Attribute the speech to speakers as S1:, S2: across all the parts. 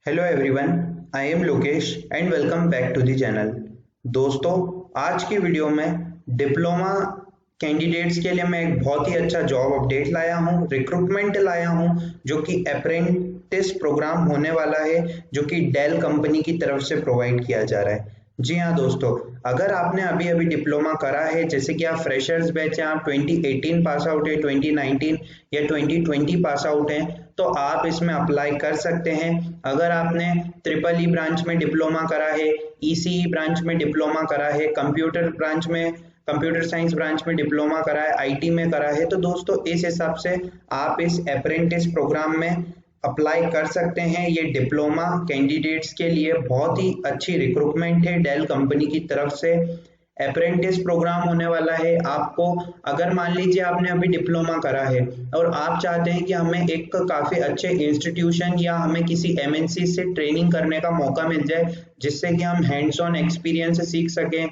S1: Hello everyone, I am Lokesh and welcome back to the channel. दोस्तों, आज की video में डिप्लोमा कैंडिडेट्स के लिए मैं एक बहुत ही अच्छा जॉब अपडेट लाया हूं, रिक्रूटमेंट लाया हूं, जो कि अप्रेंटिस प्रोग्राम होने वाला है, जो कि डेल कंपनी की तरफ से प्रोवाइड किया जा रहा है। जी हाँ दोस्तों, अगर आपने अभी अभी डिप्लोमा करा है, जैसे कि आप फ्रेशर्स बैच हैं, आप 2018 पास आउट है, 2019 या 2020 पास आउट हैं, तो आप इसमें अप्लाई कर सकते हैं। अगर आपने ट्रिपल ई ब्रांच में डिप्लोमा करा है, ईसीई ब्रांच में डिप्लोमा करा है, कंप्यूटर साइंस ब्रांच में डिप्लोमा करा है, आईटी में करा है, तो दोस्तों इस हिसाब से आप इस अप्रेंटिस प्रोग्राम में अप्लाई कर सकते हैं। ये डिप्लोमा कैंडिडेट्स के लिए बहुत ही अच्छी रिक्रूटमेंट है डेल कंपनी की तरफ से। अप्रेंटिस प्रोग्राम होने वाला है। आपको अगर मान लीजिए आपने अभी डिप्लोमा करा है और आप चाहते हैं कि हमें एक काफी अच्छे इंस्टीट्यूशन या हमें किसी एमएनसी से ट्रेनिंग करने का मौका मिल जाए, जिससे कि हम हैंड्स ऑन एक्सपीरियंस सीख सकें,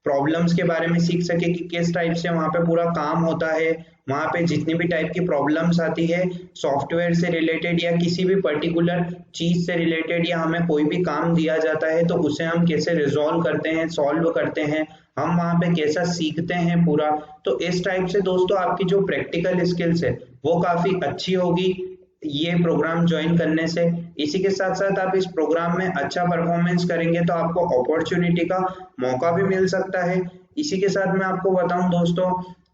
S1: प्रॉब्लम्स के बारे में सीख सके कि किस टाइप से वहाँ पे पूरा काम होता है, वहाँ पे जितनी भी टाइप की प्रॉब्लम्स आती है सॉफ्टवेयर से रिलेटेड या किसी भी पर्टिकुलर चीज से रिलेटेड, या हमें कोई भी काम दिया जाता है तो उसे हम कैसे रिजॉल्व करते हैं, सॉल्व करते हैं, हम वहाँ पे कैसा सीखते हैं पूरा। तो इस टाइप से दोस्तों आपकी जो प्रैक्टिकल स्किल्स है वो काफी अच्छी होगी ये प्रोग्राम ज्वाइन करने से। इसी के साथ साथ आप इस प्रोग्राम में अच्छा परफॉर्मेंस करेंगे तो आपको अपॉर्चुनिटी का मौका भी मिल सकता है। इसी के साथ मैं आपको बताऊं दोस्तों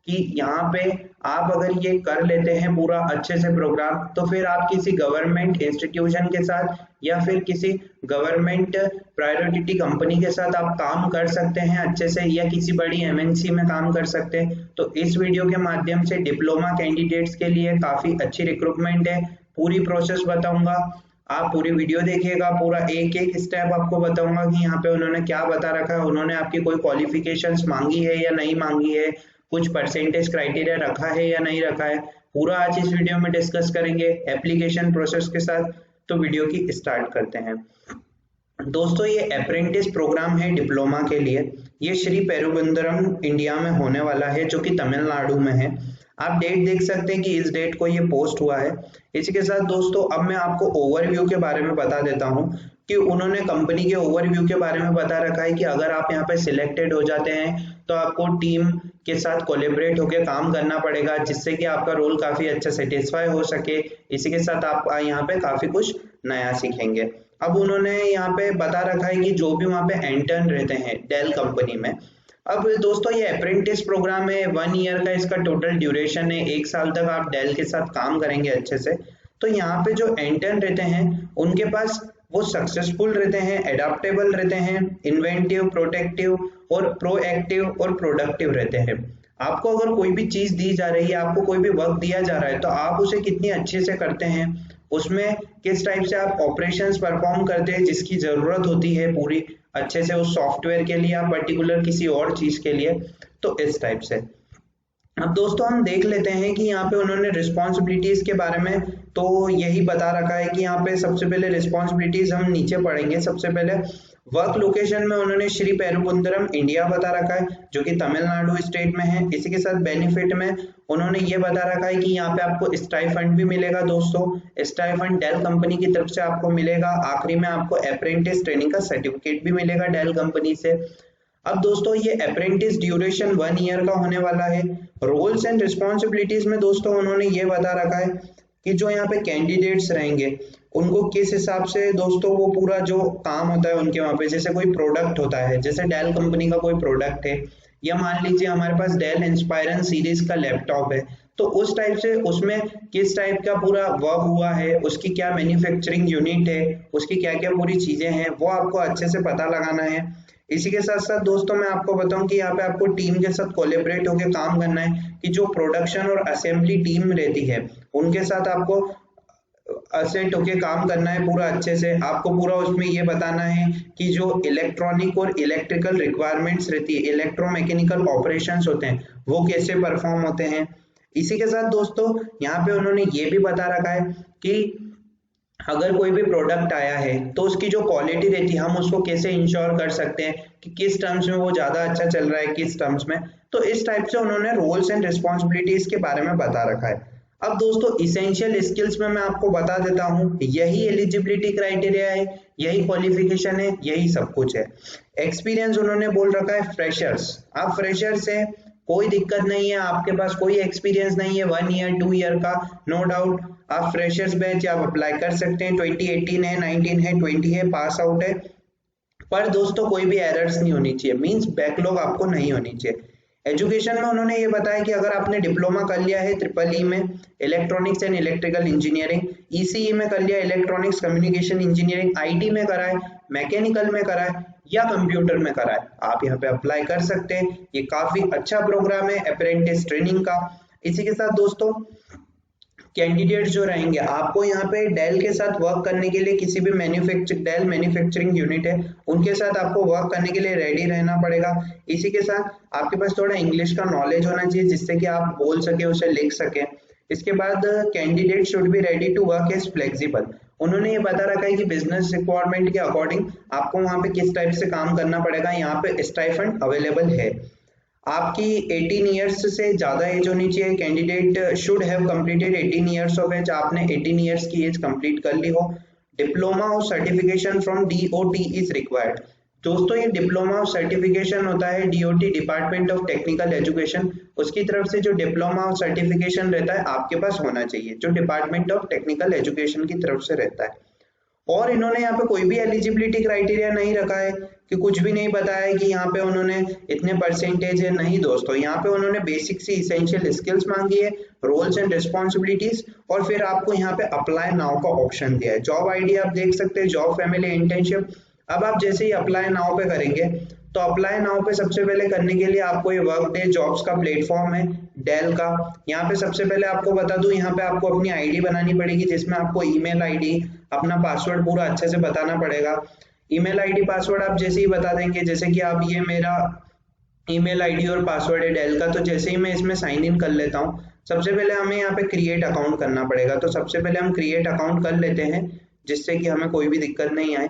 S1: कि यहाँ पे आप अगर ये कर लेते हैं पूरा अच्छे से प्रोग्राम, तो फिर आप किसी गवर्नमेंट इंस्टीट्यूशन के साथ या फिर किसी गवर्नमेंट प्रायोरिटी कंपनी के साथ आप काम कर सकते हैं अच्छे से, या किसी बड़ी एमएनसी में काम कर सकते हैं। तो इस वीडियो के माध्यम से डिप्लोमा कैंडिडेट्स के लिए काफी अच्छी रिक्रूटमेंट है। पूरी प्रोसेस बताऊंगा, आप पूरी वीडियो देखिएगा, पूरा एक एक स्टेप आपको बताऊंगा कि यहाँ पे उन्होंने क्या बता रखा है, उन्होंने आपकी कोई क्वालिफिकेशंस मांगी है या नहीं मांगी है, कुछ परसेंटेज क्राइटेरिया रखा है या नहीं रखा है, पूरा आज इस वीडियो में डिस्कस करेंगे एप्लीकेशन प्रोसेस के साथ। तो वीडियो की स्टार्ट करते हैं। दोस्तों, ये अप्रेंटिस प्रोग्राम है डिप्लोमा के लिए। ये श्री पेरुबंदरम इंडिया में होने वाला है, जो कि तमिलनाडु में है। आप डेट देख सकते हैं कि इस डेट को ये पोस्ट हुआ है। इसी के साथ दोस्तों अब मैं आपको ओवरव्यू के बारे में बता देता हूँ कि उन्होंने कंपनी के ओवरव्यू के बारे में बता रखा है कि अगर आप यहाँ पे सिलेक्टेड हो जाते हैं तो आपको टीम के साथ कोलेबरेट होकर काम करना पड़ेगा, जिससे कि आपका रोल काफी अच्छा सेटिस्फाई हो सके। इसी के साथ आप यहाँ पे काफी कुछ नया सीखेंगे। अब उन्होंने यहाँ पे बता रखा है कि जो भी वहाँ पे इंटर्न रहते हैं डेल कंपनी में, अब दोस्तों ये अप्रेंटिस प्रोग्राम है, 1 ईयर का इसका टोटल ड्यूरेशन है, 1 साल तक आप डेल के साथ काम करेंगे अच्छे से। तो यहाँ पे जो इंटर्न रहते हैं उनके पास वो सक्सेसफुल रहते हैं, एडाप्टेबल रहते हैं, इन्वेंटिव, प्रोटेक्टिव और प्रोएक्टिव और प्रोडक्टिव रहते हैं। आपको अगर कोई भी चीज दी जा रही है, आपको कोई भी वर्क दिया जा रहा है, तो आप उसे कितनी अच्छे से करते हैं, उसमें किस टाइप से आप ऑपरेशंस परफॉर्म करते हैं जिसकी जरूरत होती है पूरी अच्छे से उस सॉफ्टवेयर के लिए या पर्टिकुलर किसी और चीज के लिए। तो इस टाइप से अब दोस्तों हम देख लेते हैं कि यहाँ पे उन्होंने रिस्पॉन्सिबिलिटीज के बारे में तो यही बता रखा है कि यहाँ पे सबसे पहले रिस्पॉन्सिबिलिटीज हम नीचे पढ़ेंगे। सबसे पहले वर्क लोकेशन में उन्होंने श्री पेरुबंदरम इंडिया बता रखा है, जो कि तमिलनाडु स्टेट में है। इसी के साथ बेनिफिट में उन्होंने ये बता रखा है कि यहाँ पे आपको स्टाइफंड भी मिलेगा दोस्तों, स्टाइफंड डेल कंपनी की तरफ से आपको मिलेगा। आखिरी में आपको अप्रेंटिस ट्रेनिंग का सर्टिफिकेट भी मिलेगा डेल कंपनी से। अब दोस्तों ये अप्रेंटिस ड्यूरेशन 1 ईयर का होने वाला है। रोल्स एंड रिस्पॉन्सिबिलिटीज में दोस्तों उन्होंने ये बता रखा है कि जो यहाँ पे कैंडिडेट्स रहेंगे उनको किस हिसाब से दोस्तों वो पूरा जो काम होता है उनके वहाँ पे, जैसे कोई प्रोडक्ट होता है, जैसे डेल कंपनी का कोई प्रोडक्ट है, या मान लीजिए हमारे पास डेल इंस्पायरन सीरीज का लैपटॉप है, तो उस टाइप से उसमें किस टाइप का पूरा वर्क हुआ है, उसकी क्या मैन्युफैक्चरिंग यूनिट है, उसकी क्या क्या पूरी चीजें हैं, वो आपको अच्छे से पता लगाना है। इसी के साथ साथ दोस्तों मैं आपको बताऊं कि यहाँ पे आपको टीम के साथ कोलेबरेट होकर काम करना है, कि जो प्रोडक्शन और असेंबली टीम रहती है उनके साथ आपको असेट होके काम करना है पूरा अच्छे से। आपको पूरा उसमें ये बताना है कि जो इलेक्ट्रॉनिक और इलेक्ट्रिकल रिक्वायरमेंट्स रहती है, इलेक्ट्रोमैकेनिकल ऑपरेशंस होते हैं, वो कैसे परफॉर्म होते हैं। इसी के साथ दोस्तों यहाँ पे उन्होंने ये भी बता रखा है कि अगर कोई भी प्रोडक्ट आया है तो उसकी जो क्वालिटी रहती है हम उसको कैसे इंश्योर कर सकते हैं कि किस टर्म्स में वो ज्यादा अच्छा चल रहा है, किस टर्म्स में। तो इस टाइप से उन्होंने रोल्स एंड रिस्पॉन्सिबिलिटीज के बारे में बता रखा है। अब दोस्तों इसेंशियल स्किल्स में मैं आपको बता देता हूँ, यही एलिजिबिलिटी क्राइटेरिया है, यही क्वालिफिकेशन है, यही सब कुछ है। एक्सपीरियंस उन्होंने बोल रखा है फ्रेशर्स, आप फ्रेशर्स है, कोई दिक्कत नहीं है, आपके पास कोई एक्सपीरियंस नहीं है 1 ईयर 2 ईयर का, नो डाउट आप फ्रेशर्स बैच आप अप्लाई कर सकते हैं। 2018 है, 19 है, 20 है, पास आउट है। पर दोस्तों कोई भी एरर्स नहीं होनी चाहिए, मींस बैकलॉग आपको नहीं होनी चाहिए। एजुकेशन में उन्होंने ये बताया कि अगर आपने डिप्लोमा कर लिया है ट्रिपल ई में electronics and electrical engineering, ECE में कर लिया इलेक्ट्रॉनिक्स कम्युनिकेशन इंजीनियरिंग, आईटी में करा है, मैकेनिकल में करा है या कंप्यूटर में करा है, आप यहाँ पे अप्लाई कर सकते हैं। ये काफी अच्छा प्रोग्राम है अप्रेंटिस ट्रेनिंग का। इसी के साथ दोस्तों कैंडिडेट्स जो रहेंगे, आपको यहाँ पे डेल के साथ वर्क करने के लिए किसी भी डेल मैन्युफैक्चरिंग यूनिट है उनके साथ आपको वर्क करने के लिए रेडी रहना पड़ेगा। इसी के साथ आपके पास थोड़ा इंग्लिश का नॉलेज होना चाहिए जिससे कि आप बोल सके, उसे लिख सके। इसके बाद candidate should be ready to work as flexible, उन्होंने ये बता रखा है कि बिजनेस रिक्वायरमेंट के अकॉर्डिंग आपको वहाँ पे किस टाइप से काम करना पड़ेगा। यहाँ पे स्टाइफंड अवेलेबल है। आपकी 18 ईयर्स से ज्यादा एज होनी चाहिए, candidate should have completed 18 years of age, आपने 18 ईयर्स की एज कंप्लीट कर ली हो। डिप्लोमा और certification from DOT is required. दोस्तों ये डिप्लोमा और सर्टिफिकेशन होता है DOT, department of technical education, उसकी तरफ से जो डिप्लोमा और सर्टिफिकेशन रहता है आपके पास होना चाहिए, जो डिपार्टमेंट ऑफ टेक्निकल एजुकेशन की तरफ से रहता है। और इन्होंने यहाँ पे कोई भी एलिजिबिलिटी क्राइटेरिया नहीं रखा है कि कुछ भी नहीं बताया कि यहाँ पे उन्होंने इतने परसेंटेज है, नहीं दोस्तों, यहाँ पे उन्होंने बेसिक सी इसेंशियल स्किल्स मांगी है, रोल्स एंड रिस्पॉन्सिबिलिटीज, और फिर आपको यहाँ पे अप्लाई नाउ का ऑप्शन दिया है। जॉब आईडी आप देख सकते हैं, जॉब फैमिली इंटर्नशिप। अब आप जैसे ही अप्लाई नाउ पे करेंगे तो अप्लाई नाउ पे सबसे पहले करने के लिए आपको ये वर्कडे जॉब्स का प्लेटफॉर्म है डेल का। यहाँ पे सबसे पहले आपको बता दूं, यहाँ पे आपको अपनी आईडी बनानी पड़ेगी जिसमें आपको ईमेल आईडी, अपना पासवर्ड पूरा अच्छे से बताना पड़ेगा। ईमेल आईडी पासवर्ड आप जैसे ही बता देंगे, जैसे कि आप ये मेरा ईमेल आईडी और पासवर्ड है डेल का, तो जैसे ही मैं इसमें साइन इन कर लेता हूँ, सबसे पहले हमें यहाँ पे क्रिएट अकाउंट करना पड़ेगा। तो सबसे पहले हम क्रिएट अकाउंट कर लेते हैं जिससे कि हमें कोई भी दिक्कत नहीं आए।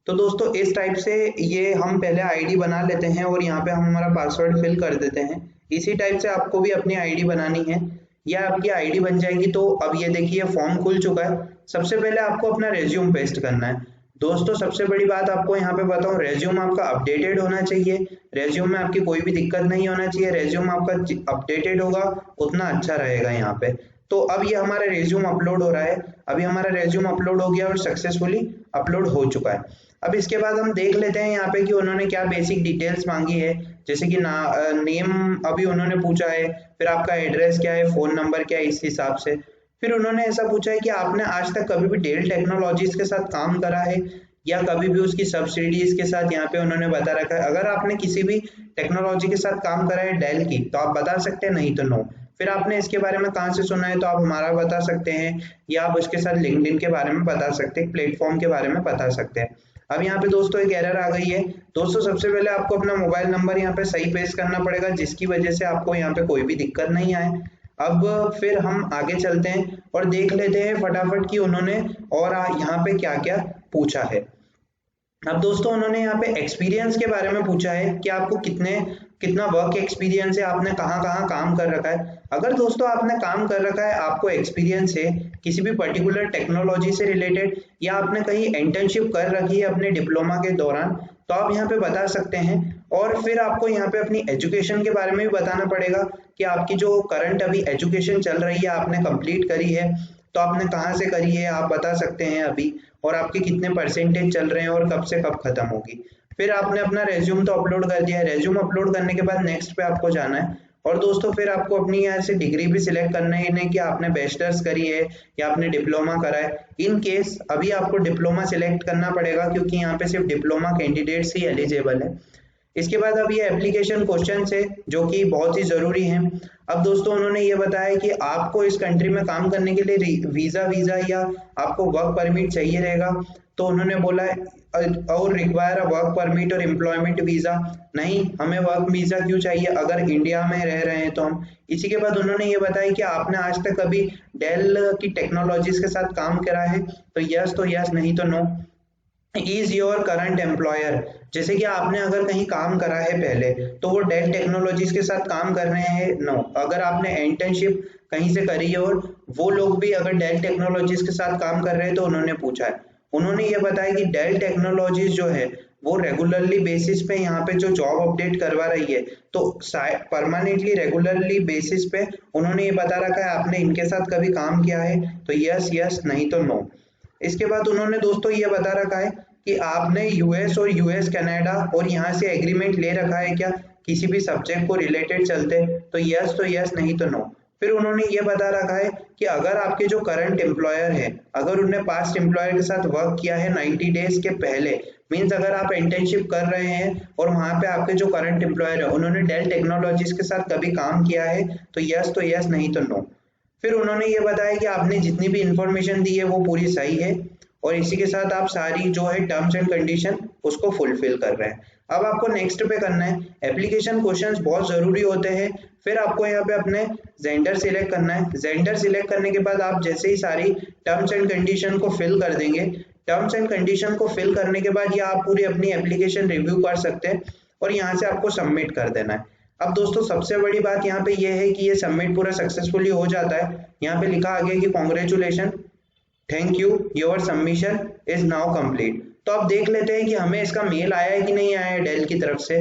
S1: तो दोस्तों इस टाइप से ये हम पहले आईडी बना लेते हैं और यहाँ पे हम हमारा पासवर्ड फिल कर देते हैं। इसी टाइप से आपको भी अपनी आईडी बनानी है, या आपकी आईडी बन जाएगी। तो अब ये देखिए फॉर्म खुल चुका है। सबसे पहले आपको अपना रेज्यूम पेस्ट करना है। दोस्तों सबसे बड़ी बात आपको यहाँ पे बताऊं, रेज्यूम आपका अपडेटेड होना चाहिए, रेज्यूम में आपकी कोई भी दिक्कत नहीं होना चाहिए। रेज्यूम आपका अपडेटेड होगा उतना अच्छा रहेगा यहाँ पे। तो अब ये हमारा रेज्यूम अपलोड हो रहा है, अभी हमारा रेज्यूम अपलोड हो गया और सक्सेसफुली अपलोड हो चुका है। अब इसके बाद हम देख लेते हैं यहाँ पे कि उन्होंने क्या बेसिक डिटेल्स मांगी है, जैसे कि नेम अभी उन्होंने पूछा है, फिर आपका एड्रेस क्या है, फोन नंबर क्या है, इस हिसाब से। फिर उन्होंने ऐसा पूछा है कि आपने आज तक कभी भी डेल टेक्नोलॉजीज के साथ काम करा है या कभी भी उसकी सब्सिडीज के साथ, यहाँ पे उन्होंने बता रखा है। अगर आपने किसी भी टेक्नोलॉजी के साथ काम करा है डेल की तो आप बता सकते हैं, नहीं तो नो। फिर आपने इसके बारे में कहाँ से सुना है तो आप हमारा बता सकते हैं, या आप उसके साथ लिंक्डइन के बारे में बता सकते हैं, प्लेटफॉर्म के बारे में बता सकते हैं। अब यहाँ पे दोस्तों एक एरर आ गई है। दोस्तों सबसे पहले आपको अपना मोबाइल नंबर यहाँ पे सही पेस्ट करना पड़ेगा जिसकी वजह से आपको यहाँ पे कोई भी दिक्कत नहीं आए। अब फिर हम आगे चलते हैं और देख लेते हैं फटाफट कि उन्होंने और यहाँ पे क्या क्या पूछा है। अब दोस्तों उन्होंने यहाँ पे एक्सपीरियंस के बारे में पूछा है कि आपको कितना वर्क एक्सपीरियंस है, आपने कहाँ कहाँ काम कर रखा है। अगर दोस्तों आपने काम कर रखा है, आपको एक्सपीरियंस है किसी भी पर्टिकुलर टेक्नोलॉजी से रिलेटेड, या आपने कहीं इंटर्नशिप कर रखी है अपने डिप्लोमा के दौरान, तो आप यहाँ पे बता सकते हैं। और फिर आपको यहाँ पे अपनी एजुकेशन के बारे में भी बताना पड़ेगा कि आपकी जो करंट अभी एजुकेशन चल रही है, आपने कंप्लीट करी है तो आपने कहाँ से करी है आप बता सकते हैं अभी, और आपके कितने परसेंटेज चल रहे हैं और कब से कब खत्म होगी। फिर आपने अपना रेज्यूम तो अपलोड कर दिया है, रेज्यूम अपलोड करने के बाद नेक्स्ट पे आपको जाना है। और दोस्तों फिर आपको अपनी यहाँ से डिग्री भी सिलेक्ट करना है, नहीं कि आपने बैचलर्स करी है या आपने डिप्लोमा करा है। इन केस अभी आपको डिप्लोमा सिलेक्ट करना पड़ेगा क्योंकि यहाँ पे सिर्फ डिप्लोमा कैंडिडेट्स ही एलिजिबल है। इसके बाद अब ये एप्लीकेशन क्वेश्चन है जो कि बहुत ही जरूरी है। अब दोस्तों उन्होंने ये बताया कि आपको इस कंट्री में काम करने के लिए वीजा या आपको वर्क परमिट चाहिए रहेगा। तो उन्होंने बोला है और रिक्वायर अ वर्क परमिट और एम्प्लॉयमेंट वीजा, नहीं हमें वर्क वीजा क्यों चाहिए अगर इंडिया में रह रहे हैं तो हम। इसी के बाद उन्होंने ये बताया कि आपने आज तक कभी डेल की टेक्नोलॉजीज के साथ काम करा है, तो यस तो यस, नहीं तो no. Is your current employer, जैसे कि आपने अगर कहीं काम करा है पहले तो वो डेल टेक्नोलॉजीज के साथ काम कर रहे हैं, नो। अगर आपने इंटर्नशिप कहीं से करी है और वो लोग भी अगर डेल टेक्नोलॉजीज के साथ काम कर रहे हैं तो उन्होंने पूछा है, उन्होंने ये बताया कि डेल टेक्नोलॉजीज जो है वो रेगुलरली बेसिस पे यहाँ पे जो जॉब अपडेट करवा रही है, तो परमानेंटली रेगुलरली बेसिस पे उन्होंने ये बता रखा है आपने इनके साथ कभी काम किया है, तो यस यस, नहीं तो नो। इसके बाद उन्होंने दोस्तों ये बता रखा है कि आपने यूएस और यूएस कनाडा और यहाँ से एग्रीमेंट ले रखा है क्या किसी भी सब्जेक्ट को रिलेटेड चलते, तो यस, नहीं तो नो। फिर उन्होंने ये बता रखा है कि अगर आपके जो करंट एम्प्लॉयर है अगर उन्होंने पास्ट एम्प्लॉयर के साथ वर्क किया है 90 डेज के पहले, मीन्स अगर आप इंटर्नशिप कर रहे हैं और वहां पे आपके जो करंट एम्प्लॉयर है उन्होंने डेल टेक्नोलॉजीज के साथ कभी काम किया है, तो यस, नहीं तो नो। फिर उन्होंने ये बताया कि आपने जितनी भी इंफॉर्मेशन दी है वो पूरी सही है और इसी के साथ आप सारी जो है टर्म्स एंड कंडीशन उसको फुलफिल कर रहे हैं। अब आपको नेक्स्ट पे करना है, एप्लीकेशन क्वेश्चंस बहुत जरूरी होते हैं। फिर आपको यहाँ पे अपने जेंडर सिलेक्ट करना है। जेंडर सिलेक्ट करने के बाद आप जैसे ही सारी टर्म्स एंड कंडीशन को फिल कर देंगे, टर्म्स एंड कंडीशन को फिल करने के बाद ये आप पूरी अपनी एप्लीकेशन रिव्यू कर सकते हैं और यहाँ से आपको सबमिट कर देना है। अब दोस्तों सबसे बड़ी बात यहाँ पे ये है कि ये सबमिट पूरा सक्सेसफुली हो जाता है। यहाँ पे लिखा आ गया कि congratulation, thank you, your submission is now complete. तो अब देख लेते हैं कि हमें इसका मेल आया है कि नहीं आया है डेल की तरफ से।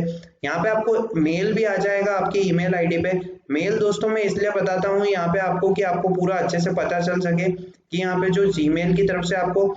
S1: यहाँ पे आपको मेल भी आ जाएगा आपकी ईमेल आईडी पे। मेल दोस्तों मैं इसलिए बताता हूँ यहाँ पे आपको कि आपको पूरा अच्छे से पता चल सके कि यहाँ पे जो जीमेल की तरफ से आपको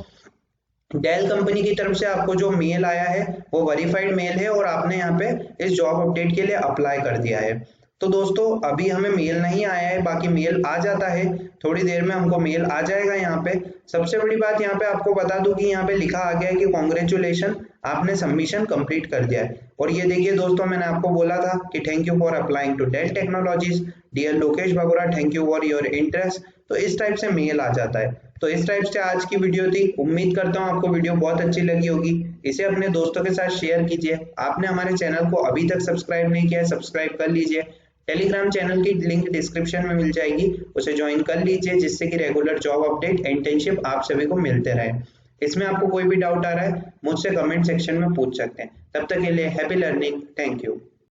S1: डेल कंपनी की तरफ से आपको जो मेल आया है वो वेरीफाइड मेल है और आपने यहाँ पे इस जॉब अपडेट के लिए अप्लाई कर दिया है। तो दोस्तों अभी हमें मेल नहीं आया है, बाकी मेल आ जाता है, थोड़ी देर में हमको मेल आ जाएगा। यहाँ पे सबसे बड़ी बात यहाँ पे आपको बता दूं कि यहाँ पे लिखा आ गया है कि कॉन्ग्रेचुलेशन, आपने सबमिशन कंप्लीट कर दिया है। और ये देखिए दोस्तों मैंने आपको बोला था कि thank you for applying to Dell Technologies, dear Lokesh Bagora, thank you for your interest. तो इस टाइप से मेल आ जाता है। तो इस टाइप से आज की वीडियो थी। उम्मीद करता हूँ आपको वीडियो बहुत अच्छी लगी होगी। इसे अपने दोस्तों के साथ शेयर कीजिए। आपने हमारे चैनल को अभी तक सब्सक्राइब नहीं किया है, सब्सक्राइब कर लीजिए। टेलीग्राम चैनल की लिंक डिस्क्रिप्शन में मिल जाएगी, उसे ज्वाइन कर लीजिए जिससे कि रेगुलर जॉब अपडेट, इंटर्नशिप आप सभी को मिलते रहे। इसमें आपको कोई भी डाउट आ रहा है मुझसे कमेंट सेक्शन में पूछ सकते हैं। तब तक के लिए हैप्पी लर्निंग, थैंक यू।